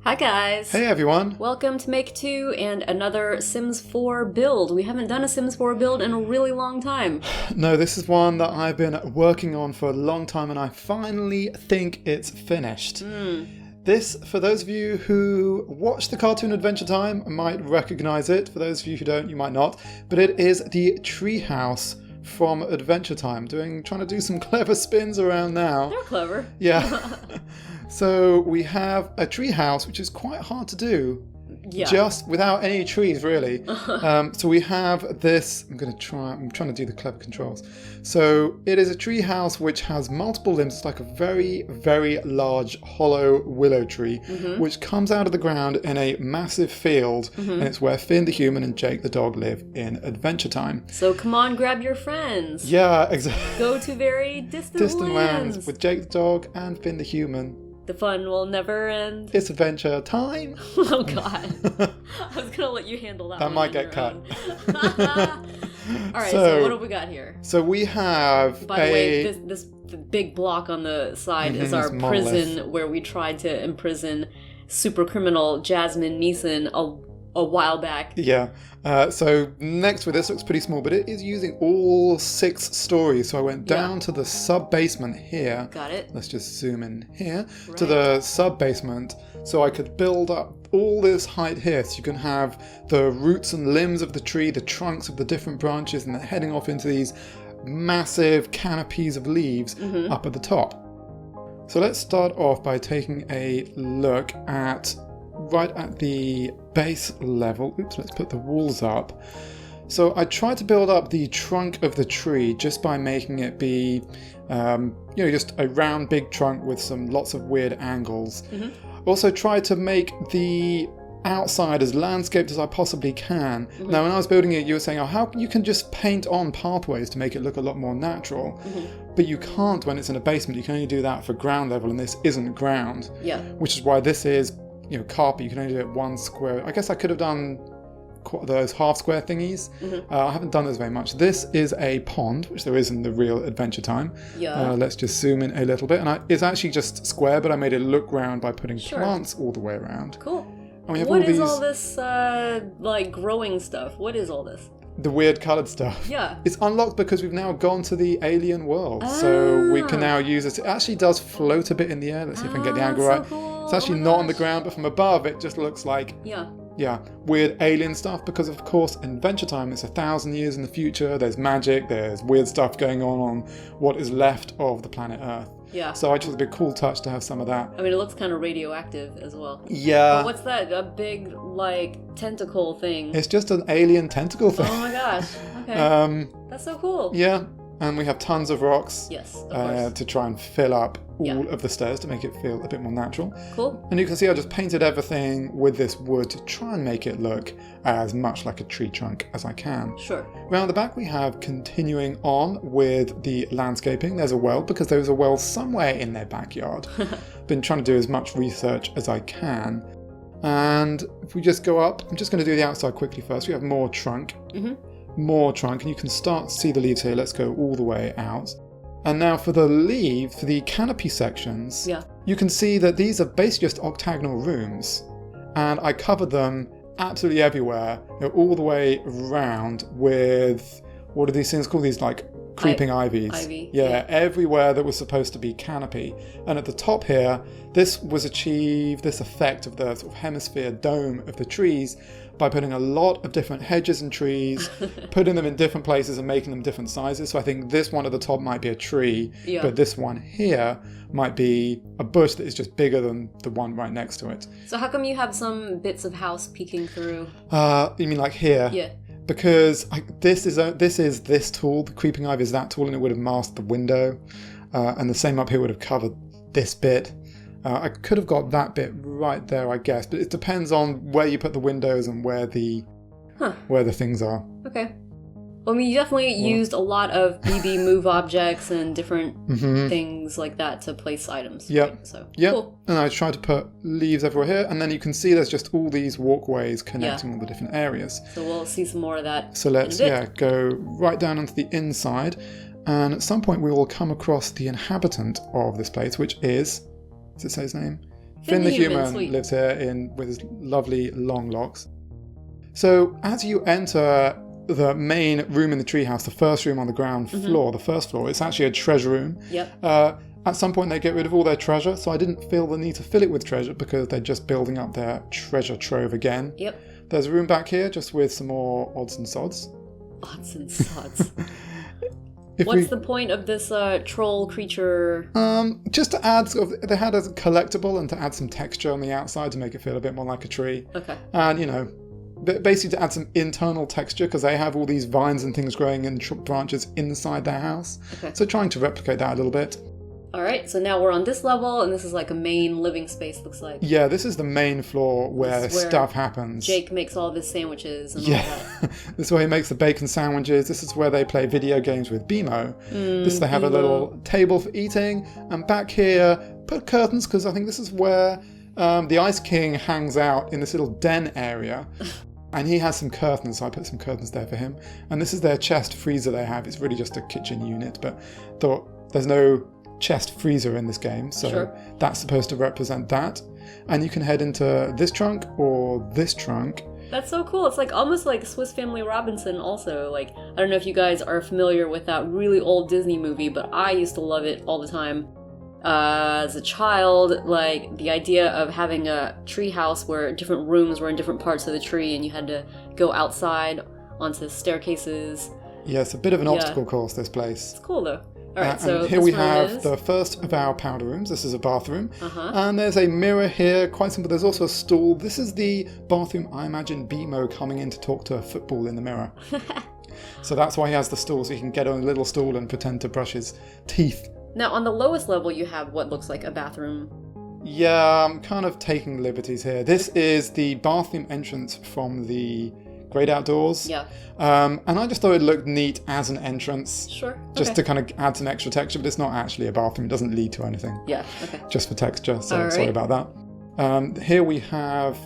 Hi guys! Hey everyone! Welcome to Make 2 and another Sims 4 build. We haven't done a Sims 4 build in a really long time. No, this is one that I've been working on for a long time and I finally think it's finished. This, for those of you who watch the cartoon Adventure Time, might recognise it. For those of you who don't, you might not. But it is the Treehouse from Adventure Time, trying to do some clever spins around now. They're clever. Yeah. So we have a tree house, which is quite hard to do, just without any trees, really. So we have this. I'm trying to do the clever controls. So it is a tree house which has multiple limbs. It's like a very, very large hollow willow tree, which comes out of the ground in a massive field, and it's where Finn the human and Jake the dog live in Adventure Time. So come on, grab your friends. Yeah, exactly. Go to very distant lands with Jake the dog and Finn the human. The fun will never end. It's Adventure Time. Oh God! I was gonna let you handle that. That might get cut. All right. So what have we got here? So we have. By the way, this big block on the side is our prison where we tried to imprison super criminal Jasmine Neeson a while back. Yeah. So next to it, this looks pretty small, but it is using all 6 stories. So I went down to the sub-basement here. Got it. Let's just zoom in here to the sub-basement. So I could build up all this height here. So you can have the roots and limbs of the tree, the trunks of the different branches, and then heading off into these massive canopies of leaves up at the top. So let's start off by taking a look at right at the base level. Oops, let's put the walls up. So I tried to build up the trunk of the tree just by making it be, just a round big trunk with lots of weird angles. Also tried to make the outside as landscaped as I possibly can. Now when I was building it, you were saying, how you can just paint on pathways to make it look a lot more natural. But you can't when it's in a basement. You can only do that for ground level, and this isn't ground. Yeah. Which is why this is carpet. You can only do it 1 square. I guess I could have done those half square thingies. I haven't done those very much. This is a pond, which there is in the real Adventure Time. Let's just zoom in a little bit. And it's actually just square, but I made it look round by putting plants all the way around. Cool. And we have what is all this growing stuff? What is all this? The weird coloured stuff. Yeah. It's unlocked because we've now gone to the alien world. So we can now use it. It actually does float a bit in the air. Let's see if I can get the angle right. Cool. It's actually not on the ground, but from above it just looks like weird alien stuff, because of course in Adventure Time it's 1,000 years in the future. There's magic, there's weird stuff going on what is left of the planet Earth. Yeah. So I just thought it'd be a cool touch to have some of that. I mean, it looks kind of radioactive as well. Yeah. But what's that? A big, tentacle thing? It's just an alien tentacle thing. Oh my gosh. Okay. That's so cool. Yeah. And we have tons of rocks. Yes, of course. To try and fill up all of the stairs to make it feel a bit more natural. Cool. And you can see I just painted everything with this wood to try and make it look as much like a tree trunk as I can. Sure. Around the back we have continuing on with the landscaping. There's a well, because there's a well somewhere in their backyard. Been trying to do as much research as I can. And if we just go up, I'm just going to do the outside quickly first. We have more trunk. More trunk, and you can start to see the leaves here. Let's go all the way out. And now for the leaves, for the canopy sections, you can see that these are basically just octagonal rooms. And I covered them absolutely everywhere, all the way around with, what are these things called? These creeping ivies. Yeah, everywhere that was supposed to be canopy. And at the top here, this effect of the sort of hemisphere dome of the trees by putting a lot of different hedges and trees, putting them in different places and making them different sizes. So I think this one at the top might be a tree, but this one here might be a bush that is just bigger than the one right next to it. So how come you have some bits of house peeking through? You mean like here? Yeah. Because this is this tall, the creeping ivy is that tall, and it would have masked the window. And the same up here would have covered this bit. I could have got that bit right there, I guess, but it depends on where you put the windows and where the things are. Okay. Well, I mean, you definitely used a lot of BB move objects and different things like that to place items. Yeah. Right? So, cool. And I tried to put leaves everywhere here, and then you can see there's just all these walkways connecting all the different areas. So we'll see some more of that. So let's go right down onto the inside, and at some point we will come across the inhabitant of this place, which is, does it say his name? Finn the human sweet. lives here with his lovely long locks. So as you enter the main room in the treehouse, the first room on the ground floor, the first floor, it's actually a treasure room. Yep. At some point they get rid of all their treasure, so I didn't feel the need to fill it with treasure because they're just building up their treasure trove again. Yep. There's a room back here just with some more odds and sods. Odds and sods. What's the point of this troll creature? Just to add, they had a collectible and to add some texture on the outside to make it feel a bit more like a tree. Okay. And, basically to add some internal texture because they have all these vines and things growing in branches inside their house. Okay. So trying to replicate that a little bit. All right, so now we're on this level, and this is like a main living space, looks like. Yeah, this is the main floor where stuff happens. Jake makes all of his sandwiches and all that. This is where he makes the bacon sandwiches. This is where they play video games with BMO. They have a little table for eating. And back here, put curtains, because I think this is where the Ice King hangs out in this little den area. And he has some curtains, so I put some curtains there for him. And this is their chest freezer they have. It's really just a kitchen unit, but thought there's no chest freezer in this game, so that's supposed to represent that. And you can head into this trunk or this trunk. That's so cool. It's like almost like Swiss Family Robinson also. Like, I don't know if you guys are familiar with that really old Disney movie, but I used to love it all the time. As a child, like the idea of having a tree house where different rooms were in different parts of the tree and you had to go outside onto staircases. Yeah, it's a bit of an obstacle course, this place. It's cool though. All right, so and here we have the first of our powder rooms. This is a bathroom. And there's a mirror here, quite simple. There's also a stool. This is the bathroom I imagine BMO coming in to talk to a football in the mirror. So that's why he has the stool, so he can get on a little stool and pretend to brush his teeth. Now, on the lowest level, you have what looks like a bathroom. Yeah, I'm kind of taking liberties here. This is the bathroom entrance from the Great Outdoors. Yeah. And I just thought it looked neat as an entrance. Sure. Just to kind of add some extra texture, but it's not actually a bathroom. It doesn't lead to anything. Yeah, okay. Just for texture, so sorry about that. Here we have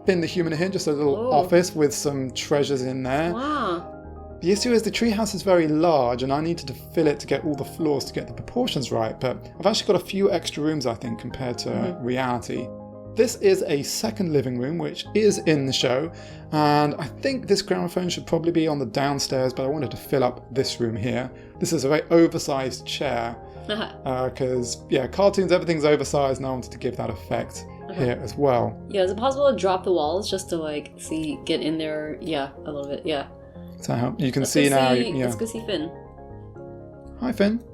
Finn the human here, just a little office with some treasures in there. Wow. The issue is the treehouse is very large and I needed to fill it to get all the floors to get the proportions right, but I've actually got a few extra rooms, I think, compared to reality. This is a second living room, which is in the show, and I think this gramophone should probably be on the downstairs, but I wanted to fill up this room here. This is a very oversized chair, because, cartoons, everything's oversized, and I wanted to give that effect here as well. Yeah, is it possible to drop the walls just to, like, get in there? Yeah, a little bit, yeah. So you can see now. Let's go see Finn. Hi, Finn.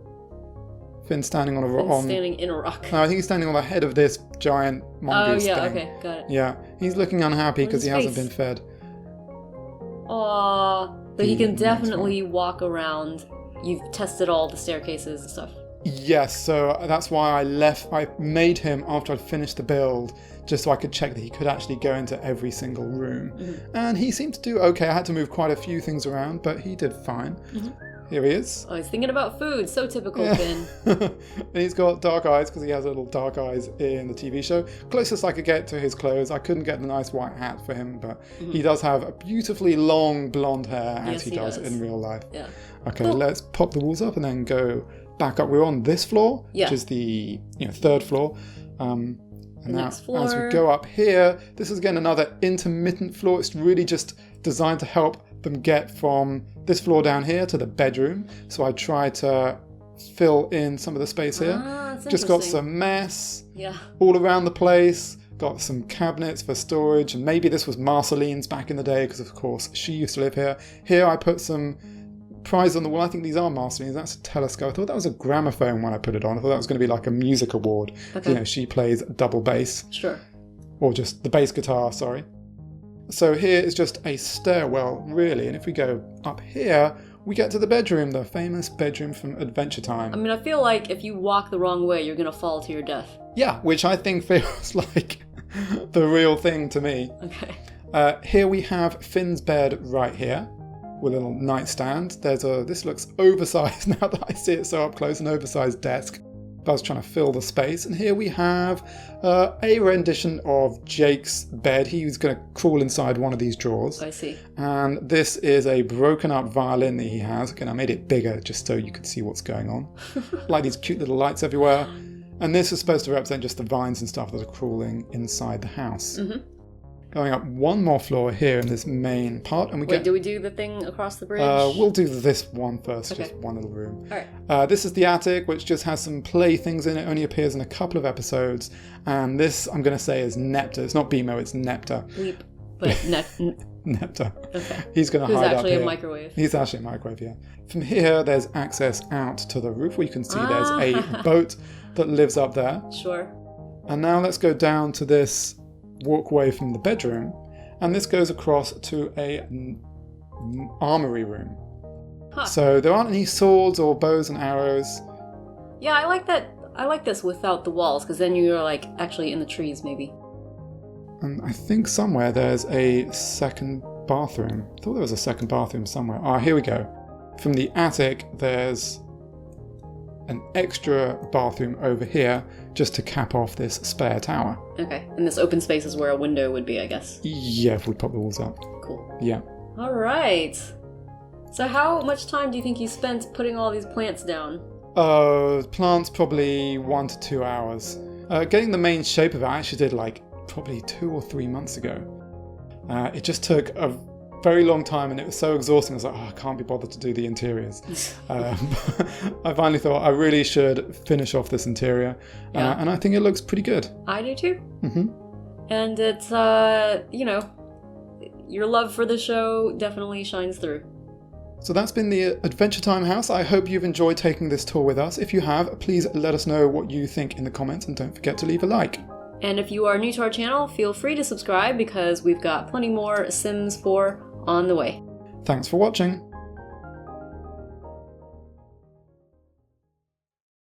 Finn's standing on a rock. Standing in a rock. I think he's standing on the head of this giant mongoose thing. Okay, got it. Yeah, he's looking unhappy because he hasn't been fed. Aww, but he can definitely walk around. You've tested all the staircases and stuff. Yes, so that's why I made him after I'd finished the build, just so I could check that he could actually go into every single room. And he seemed to do okay. I had to move quite a few things around, but he did fine. Here he is. Oh, he's thinking about food. So typical, Finn. And he's got dark eyes because he has little dark eyes in the TV show. Closest I could get to his clothes. I couldn't get the nice white hat for him, but he does have a beautifully long blonde hair as he does in real life. Yeah. Okay, let's pop the walls up and then go back up. We're on this floor, which is the third floor. And now, as we go up here, this is again another intermittent floor. It's really just designed to help them get from this floor down here to the bedroom. So I try to fill in some of the space here. Just got some mess all around the place. Got some cabinets for storage, and maybe this was Marceline's back in the day because of course she used to live here. Here I put some prize on the wall. I think these are Marceline's. That's a telescope. I thought that was a gramophone when I put it on. I thought that was going to be like a music award. Okay. She plays double bass. Sure. Or just the bass guitar, sorry. So here is just a stairwell, really. And if we go up here, we get to the bedroom, the famous bedroom from Adventure Time. I mean, I feel like if you walk the wrong way, you're going to fall to your death. Yeah, which I think feels like the real thing to me. Okay. Here we have Finn's bed right here. With a little nightstand. This looks oversized now that I see it so up close, an oversized desk. But I was trying to fill the space. And here we have a rendition of Jake's bed. He was going to crawl inside one of these drawers. I see. And this is a broken up violin that he has. Again, I made it bigger just so you could see what's going on. Like these cute little lights everywhere. And this is supposed to represent just the vines and stuff that are crawling inside the house. Mm-hmm. Going up one more floor here in this main part, and do we do the thing across the bridge? We'll do this one first, okay. Just one little room. All right. This is the attic, which just has some playthings in it. Only appears in a couple of episodes, and this I'm going to say is Nepta. It's not Bimo, it's Nepta. Leap, but Nepta. Okay. He's going to hide up here. He's actually a microwave. He's actually a microwave, yeah. From here, there's access out to the roof, where you can see there's a boat that lives up there. Sure. And now let's go down to this walkway from the bedroom, and this goes across to a armory room. Huh. So there aren't any swords or bows and arrows. Yeah, I like that. I like this without the walls, because then you're like actually in the trees, maybe. And I think somewhere there's a second bathroom. I thought there was a second bathroom somewhere. Ah, here we go. From the attic, there's an extra bathroom over here just to cap off this spare tower. Okay, and this open space is where a window would be, I guess. Yeah, if we pop the walls up. Cool. Yeah. All right. So how much time do you think you spent putting all these plants down? Plants probably 1 to 2 hours. Getting the main shape of it, I actually did like probably 2 or 3 months ago. It just took a very long time, and it was so exhausting. I was like, I can't be bothered to do the interiors. I finally thought I really should finish off this interior, and I think it looks pretty good. I do too. Mm-hmm. And it's, your love for the show definitely shines through. So that's been the Adventure Time house. I hope you've enjoyed taking this tour with us. If you have, please let us know what you think in the comments, and don't forget to leave a like. And if you are new to our channel, feel free to subscribe, because we've got plenty more Sims 4 on the way. Thanks for watching.